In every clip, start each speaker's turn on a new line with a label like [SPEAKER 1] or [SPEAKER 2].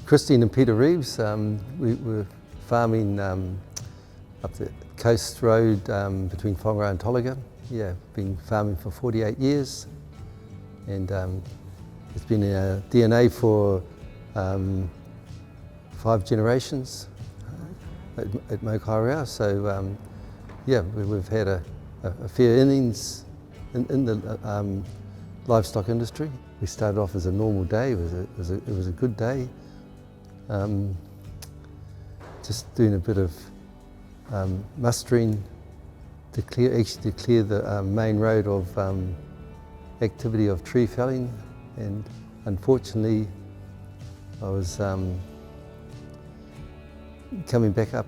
[SPEAKER 1] Christine and Peter Reeves, we were farming up the coast road between Whangarei and Tolaga. Yeah, been farming for 48 years, and it's been in our DNA for 5 generations at Mokairea. So yeah, we've had a fair innings in the livestock industry. We started off as a normal day. It was a good day. Just doing a bit of mustering to clear the main road of activity of tree felling, and unfortunately I was coming back up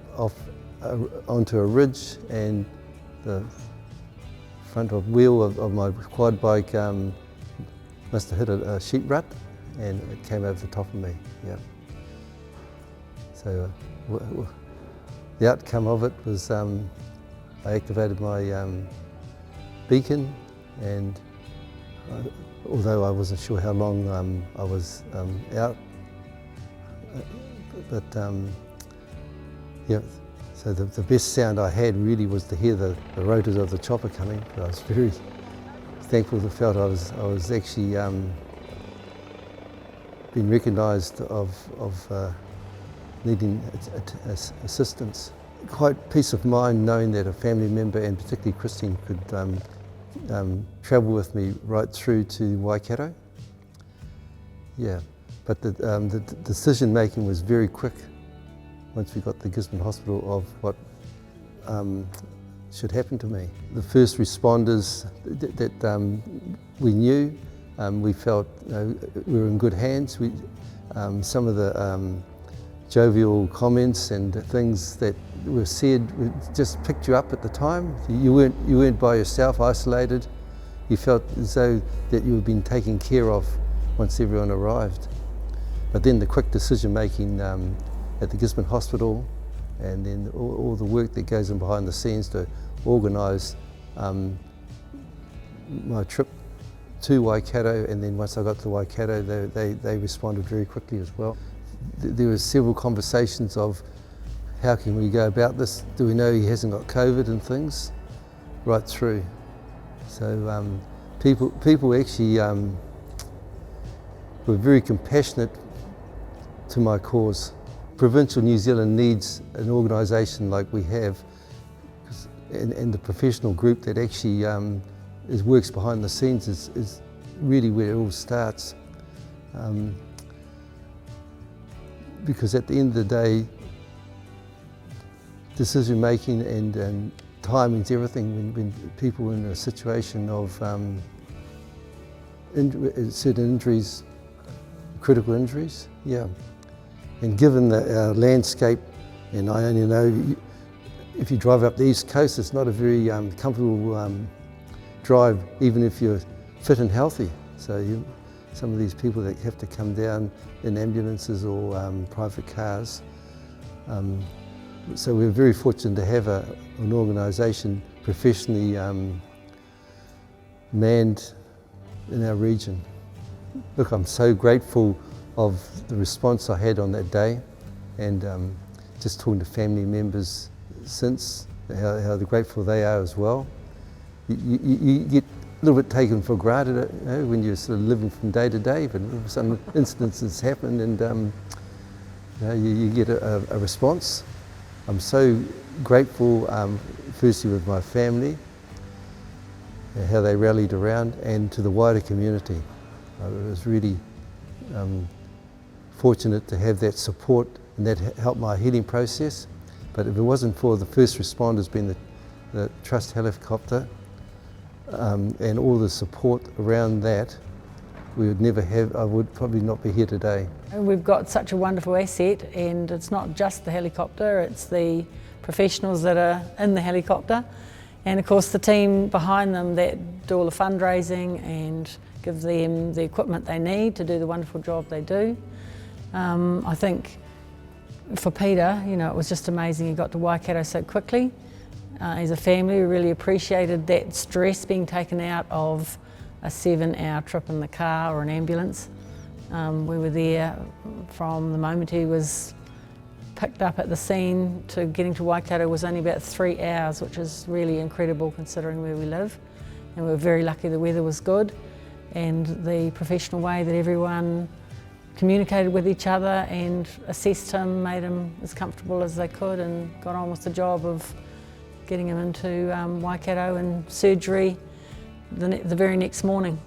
[SPEAKER 1] onto a ridge, and the front wheel of my quad bike must have hit a sheep rut, and it came over the top of me. Yeah. So the outcome of it was I activated my beacon, and although I wasn't sure how long I was out, but yeah, so the best sound I had really was to hear the rotors of the chopper coming. But I was very thankful to felt I was actually being recognised of needing assistance. Quite peace of mind knowing that a family member, and particularly Christine, could travel with me right through to Waikato. Yeah, but the decision making was very quick once we got to Gisborne Hospital of what should happen to me. The first responders that we knew, we felt we were in good hands. Some of the jovial comments and things that were said just picked you up at the time. You weren't by yourself, isolated. You felt as though that you were being taken care of once everyone arrived. But then the quick decision making at the Gisborne Hospital, and then all the work that goes in behind the scenes to organise my trip to Waikato, and then once I got to Waikato, they responded very quickly as well. There were several conversations of how can we go about this? Do we know he hasn't got COVID and things? Right through. So people actually were very compassionate to my cause. Provincial New Zealand needs an organisation like we have, and the professional group that actually works behind the scenes is really where it all starts. Because at the end of the day, decision making and timing's everything when people are in a situation of certain injuries, critical injuries. Yeah. And given our landscape, and I only know if you drive up the East Coast, it's not a very comfortable drive, even if you're fit and healthy. So some of these people that have to come down in ambulances or private cars. So we're very fortunate to have an organisation professionally manned in our region. Look, I'm so grateful of the response I had on that day, and just talking to family members since, how grateful they are as well. You get a little bit taken for granted when you're sort of living from day to day, but some instances happen, and you get a response. I'm so grateful, firstly with my family, how they rallied around, and to the wider community. I was really fortunate to have that support, and that helped my healing process. But if it wasn't for the first responders being the Trust helicopter, and all the support around that, we would never have, I would probably not be here today.
[SPEAKER 2] We've got such a wonderful asset, and it's not just the helicopter, it's the professionals that are in the helicopter, and of course the team behind them that do all the fundraising and give them the equipment they need to do the wonderful job they do. I think for Peter, it was just amazing he got to Waikato so quickly. As a family, we really appreciated that stress being taken out of a 7-hour trip in the car or an ambulance. We were there from the moment he was picked up at the scene to getting to Waikato was only about 3 hours, which is really incredible considering where we live. And we were very lucky the weather was good, and the professional way that everyone communicated with each other and assessed him, made him as comfortable as they could, and got on with the job of getting him into Waikato and surgery the very next morning.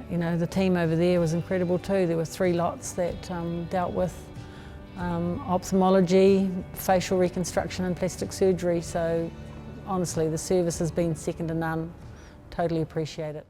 [SPEAKER 2] You know, the team over there was incredible too. There were 3 lots that dealt with ophthalmology, facial reconstruction and plastic surgery. So honestly, the service has been second to none. Totally appreciate it.